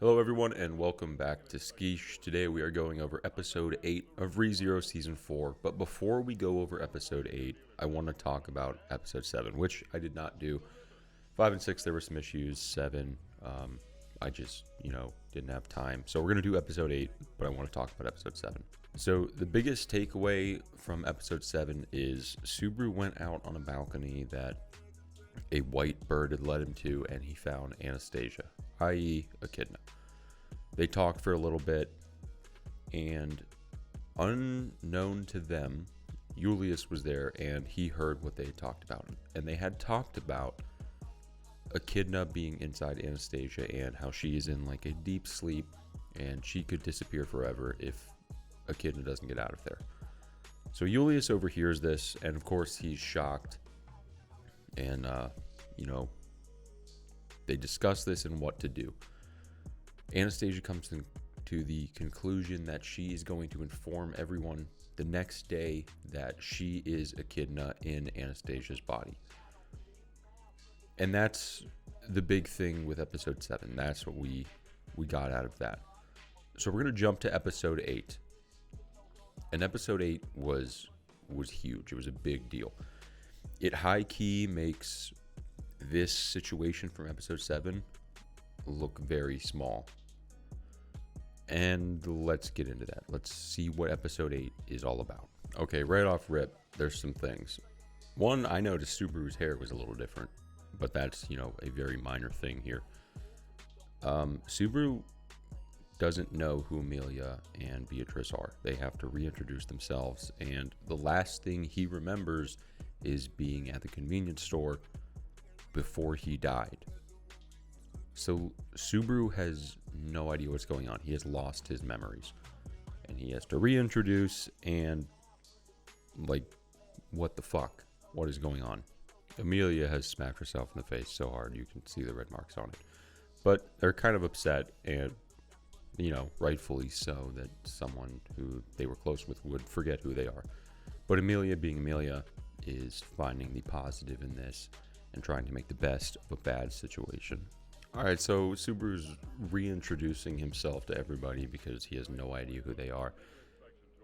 Hello everyone and welcome back to Skish. Today we are going over episode 8 of ReZero season 4, but before we go over episode 8, I want to talk about episode 7, which I did not do. 5 and 6 there were some issues, 7 I just, didn't have time. So we're going to do episode 8, but I want to talk about episode 7. So the biggest takeaway from episode 7 is Subaru went out on a balcony that a white bird had led him to, and he found Anastasia, i.e. Echidna. They talked for a little bit, and unknown to them, Julius was there, and he heard what they had talked about. And they had talked about Echidna being inside Anastasia and how she is in like a deep sleep, and she could disappear forever if Echidna doesn't get out of there. So Julius overhears this, and of course he's shocked. And, they discuss this and what to do. Anastasia comes to the conclusion that she is going to inform everyone the next day that she is Echidna in Anastasia's body. And that's the big thing with episode 7. That's what we got out of that. So we're going to jump to episode 8. And episode 8 was huge. It was a big deal. It high-key makes this situation from episode 7 look very small. And let's get into that. Let's see what episode 8 is all about. Okay, right off rip, there's some things. One, I noticed Subaru's hair was a little different, but that's, a very minor thing here. Subaru doesn't know who Amelia and Beatrice are. They have to reintroduce themselves, and the last thing he remembers is being at the convenience store before he died. So Subaru has no idea what's going on. He has lost his memories, and he has to reintroduce, and what the fuck? What is going on? Amelia has smacked herself in the face so hard you can see the red marks on it. But they're kind of upset, and rightfully so, that someone who they were close with would forget who they are. But Amelia, being Amelia, is finding the positive in this and trying to make the best of a bad situation. Alright, so Subaru's reintroducing himself to everybody because he has no idea who they are.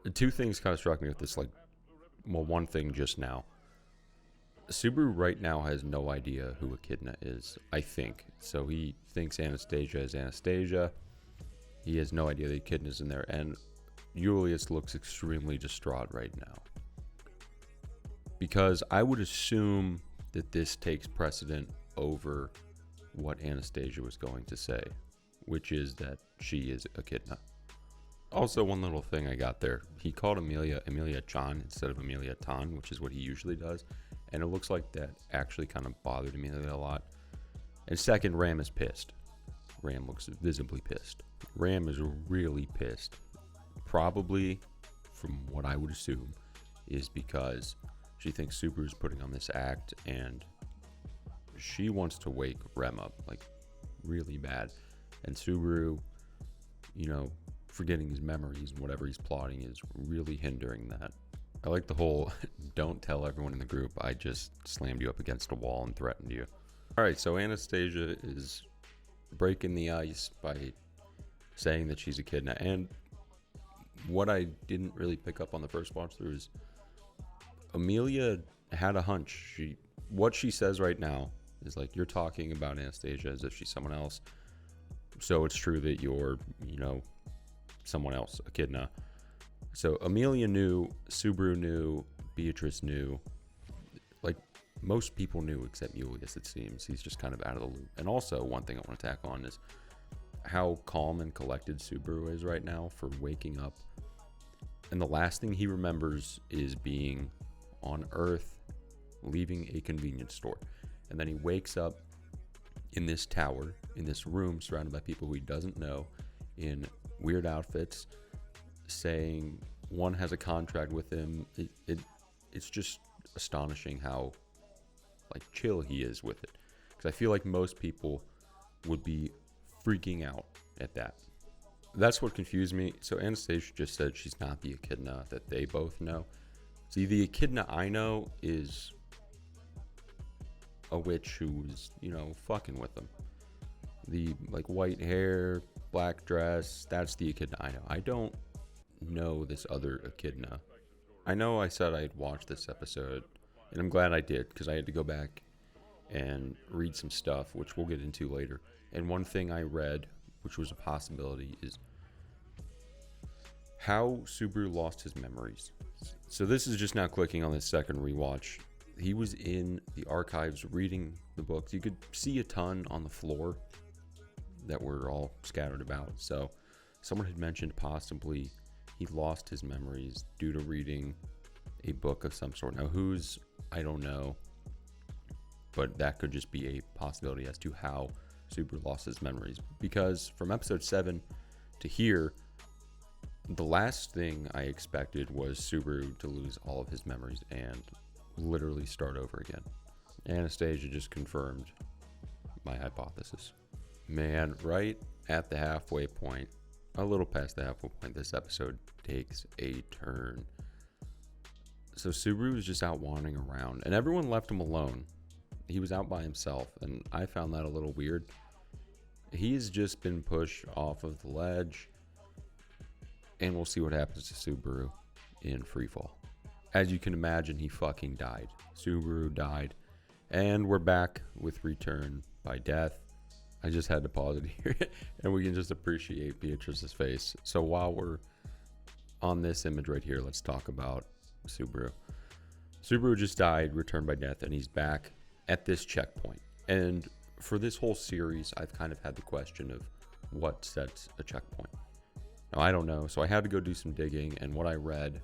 The two things kind of struck me with this, one thing just now. Subaru right now has no idea who Echidna is, I think. So he thinks Anastasia is Anastasia. He has no idea that Echidna's in there, and Julius looks extremely distraught right now. Because I would assume that this takes precedent over what Anastasia was going to say, which is that she is Echidna. Also, one little thing I got there. He called Amelia Chan instead of Amelia Tan, which is what he usually does. And it looks like that actually kind of bothered Amelia a lot. And second, Ram is pissed. Ram looks visibly pissed. Ram is really pissed. Probably, from what I would assume, is because she thinks Subaru's putting on this act, and she wants to wake Rem up, really bad. And Subaru, forgetting his memories and whatever he's plotting is really hindering that. I like the whole, don't tell everyone in the group, I just slammed you up against a wall and threatened you. Alright, so Anastasia is breaking the ice by saying that she's Echidna. And what I didn't really pick up on the first watch through is Amelia had a hunch. What she says right now is you're talking about Anastasia as if she's someone else. So it's true that you're, someone else, Echidna. So Amelia knew, Subaru knew, Beatrice knew. Most people knew except Julius, it seems. He's just kind of out of the loop. And also, one thing I want to tack on is how calm and collected Subaru is right now for waking up. And the last thing he remembers is being on Earth, leaving a convenience store. And then he wakes up in this tower, in this room surrounded by people who he doesn't know, in weird outfits, saying one has a contract with him. It's just astonishing how chill he is with it, because I feel like most people would be freaking out at that. That's what confused me. So Anastasia just said she's not the Echidna that they both know. See, the Echidna I know is a witch who was, fucking with them. The white hair, black dress. That's the echidna I know. I don't know this other echidna. I know I said I'd watch this episode, and I'm glad I did, because I had to go back and read some stuff, which we'll get into later. And one thing I read, which was a possibility, is how Subaru lost his memories. So this is just now clicking on this second rewatch. He was in the archives reading the books. You could see a ton on the floor that were all scattered about. So someone had mentioned possibly he lost his memories due to reading a book of some sort. Now whose, I don't know, but that could just be a possibility as to how Subaru lost his memories. Because from episode 7 to here, the last thing I expected was Subaru to lose all of his memories and literally start over again. Anastasia just confirmed my hypothesis. Man, right at the halfway point, a little past the halfway point, this episode takes a turn. So Subaru was just out wandering around, and everyone left him alone. He was out by himself, and I found that a little weird. He's just been pushed off of the ledge, and we'll see what happens to Subaru in Freefall. As you can imagine, he fucking died. Subaru died, and we're back with Return by Death. I just had to pause it here, and we can just appreciate Beatrice's face. So while we're on this image right here, let's talk about Subaru. Subaru just died, Return by Death, and he's back at this checkpoint. And for this whole series, I've kind of had the question of what sets a checkpoint. Now, I don't know, so I had to go do some digging, and what I read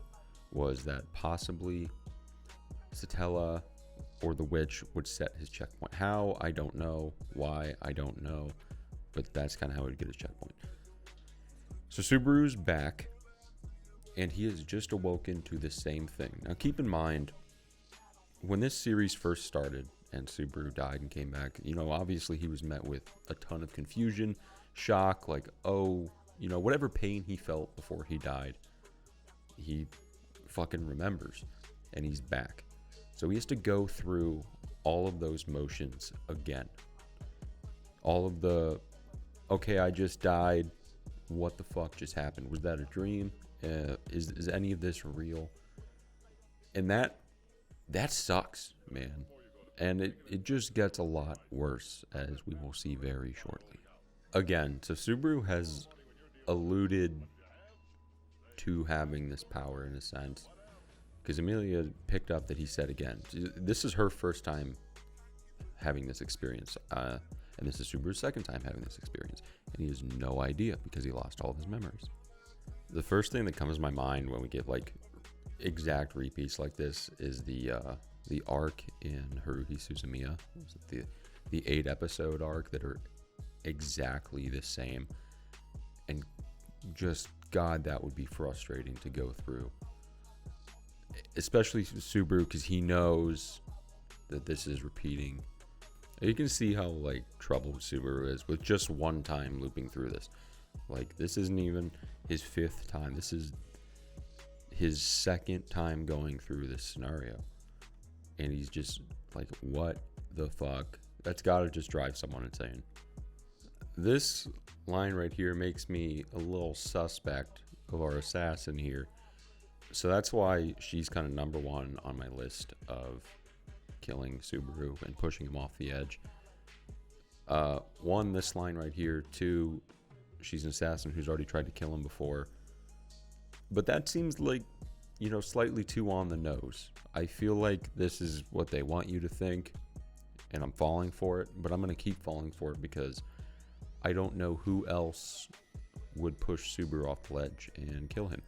was that possibly Satella or the witch would set his checkpoint. How? I don't know. Why? I don't know. But that's kind of how he would get his checkpoint. So Subaru's back, and he has just awoken to the same thing. Now keep in mind, when this series first started and Subaru died and came back, obviously he was met with a ton of confusion, shock, like, whatever pain he felt before he died, he fucking remembers, and he's back. So he has to go through all of those motions again. All of the, okay, I just died. What the fuck just happened? Was that a dream? Is any of this real? And that sucks, man. And it just gets a lot worse, as we will see very shortly. Again, so Subaru has alluded to having this power in a sense, because Emilia picked up that he said again, this is her first time having this experience, and this is Subaru's second time having this experience, and he has no idea because he lost all of his memories. The first thing that comes to my mind when we get like exact repeats like this is the arc in Haruhi Suzumiya, the 8-episode arc that are exactly the same, and just God, that would be frustrating to go through, especially Subaru, because he knows that this is repeating. You can see how like troubled Subaru is with just one time looping through this. Like, this isn't even his 5th time. This is his 2nd time going through this scenario, and he's just like, what the fuck? That's gotta just drive someone insane. This line right here makes me a little suspect of our assassin here. So that's why she's kind of number 1 on my list of killing Subaru and pushing him off the edge. 1, this line right here. 2, she's an assassin who's already tried to kill him before. But that seems like, slightly too on the nose. I feel like this is what they want you to think, and I'm falling for it, but I'm going to keep falling for it because I don't know who else would push Subaru off the ledge and kill him.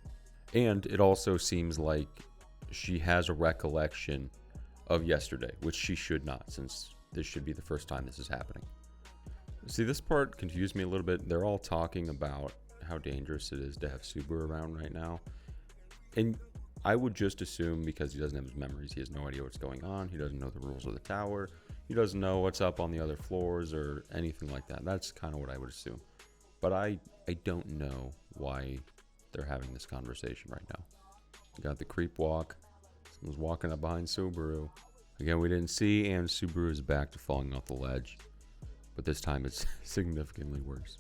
And it also seems like she has a recollection of yesterday, which she should not, since this should be the first time this is happening. See, this part confused me a little bit. They're all talking about how dangerous it is to have Subaru around right now. And I would just assume, because he doesn't have his memories, he has no idea what's going on. He doesn't know the rules of the tower. He doesn't know what's up on the other floors or anything like that. That's kind of what I would assume. But I don't know why they're having this conversation right now. You got the creep walk. Someone's walking up behind Subaru. Again, we didn't see, and Subaru is back to falling off the ledge. But this time it's significantly worse.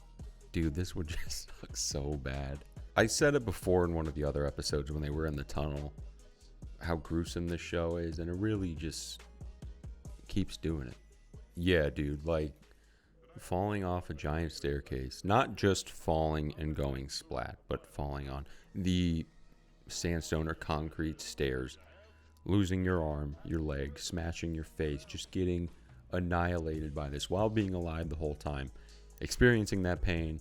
Dude, this would just suck so bad. I said it before in one of the other episodes when they were in the tunnel, how gruesome this show is, and it really just keeps doing it. Yeah, dude, like falling off a giant staircase, not just falling and going splat, but falling on the sandstone or concrete stairs, losing your arm, your leg, smashing your face, just getting annihilated by this while being alive the whole time, experiencing that pain,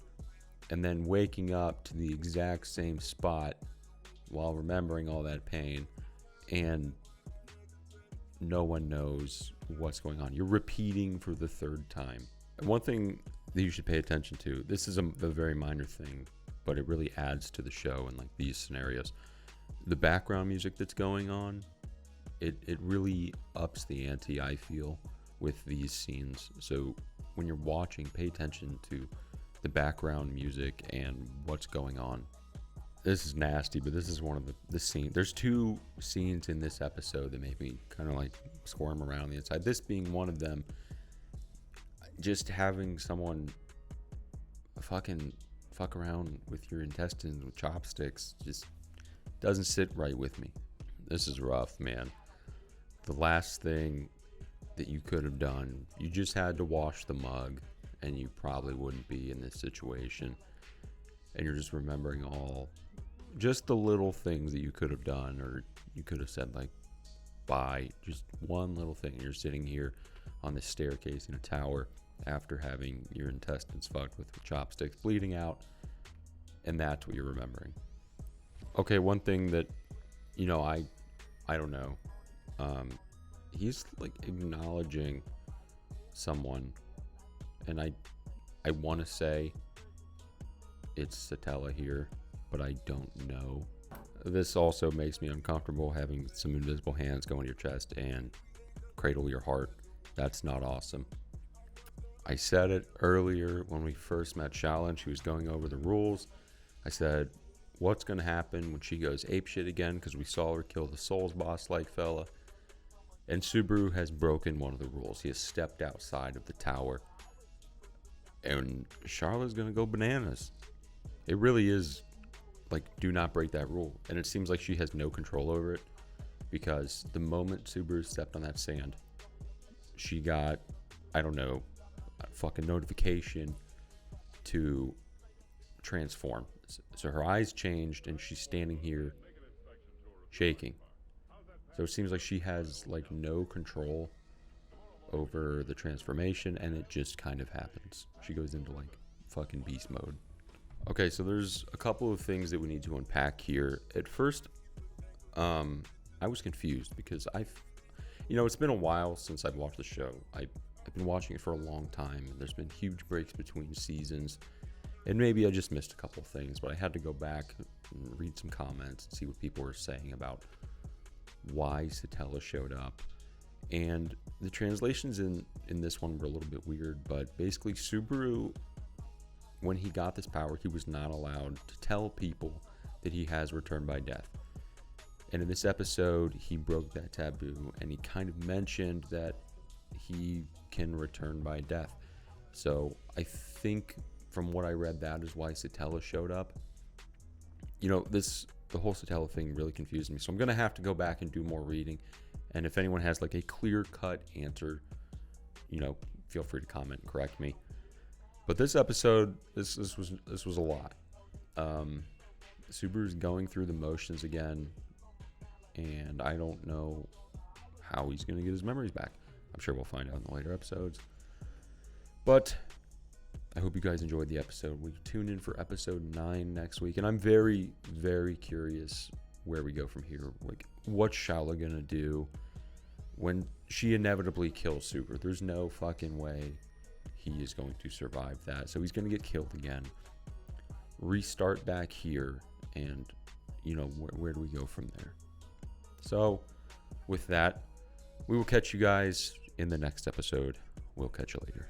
and then waking up to the exact same spot while remembering all that pain, and no one knows what's going on. You're repeating for the third time. And one thing that you should pay attention to, this is a very minor thing, but it really adds to the show in like these scenarios. The background music that's going on, it really ups the ante, I feel, with these scenes. So when you're watching, pay attention to the background music and what's going on. This is nasty, but this is one of the scenes. There's two scenes in this episode that make me kind of like squirm around the inside. This being one of them. Just having someone fucking fuck around with your intestines with chopsticks just doesn't sit right with me. This is rough, man. The last thing that you could have done, you just had to wash the mug, and you probably wouldn't be in this situation. And you're just remembering just the little things that you could have done, or you could have said like bye, just one little thing. You're sitting here on this staircase in a tower after having your intestines fucked with chopsticks, bleeding out, and that's what you're remembering. Okay, one thing that, I don't know, he's like acknowledging someone, and I want to say it's Satella here, but I don't know. This also makes me uncomfortable, having some invisible hands go in your chest and cradle your heart. That's not awesome. I said it earlier when we first met Shala and she was going over the rules. I said, what's going to happen when she goes apeshit again? Because we saw her kill the Souls boss-like fella. And Subaru has broken one of the rules. He has stepped outside of the tower. And Charlotte's going to go bananas. It really is like, do not break that rule. And it seems like she has no control over it. Because the moment Subaru stepped on that sand, she got, I don't know, a fucking notification to transform. So her eyes changed and she's standing here shaking. So it seems like she has like no control over the transformation, and it just kind of happens. She goes into like fucking beast mode. Okay, so there's a couple of things that we need to unpack here. At first, I was confused because it's been a while since I've watched the show. I've been watching it for a long time, and there's been huge breaks between seasons, and maybe I just missed a couple of things, but I had to go back and read some comments and see what people were saying about why Satella showed up. And the translations in this one were a little bit weird, but basically Subaru, when he got this power, he was not allowed to tell people that he has returned by death. And in this episode, he broke that taboo, and he kind of mentioned that he can return by death. So I think from what I read, that is why Satella showed up. The whole Satella thing really confused me. So I'm going to have to go back and do more reading. And if anyone has like a clear-cut answer, feel free to comment and correct me. But this episode, this was a lot. Subaru's going through the motions again, and I don't know how he's going to get his memories back. I'm sure we'll find out in the later episodes. But I hope you guys enjoyed the episode. We tune in for episode 9 next week, and I'm very, very curious where we go from here. Like, what's Shala gonna do when she inevitably kills Subaru? There's no fucking way he is going to survive that. So he's gonna get killed again. Restart back here, and where do we go from there? So with that, we will catch you guys in the next episode. We'll catch you later.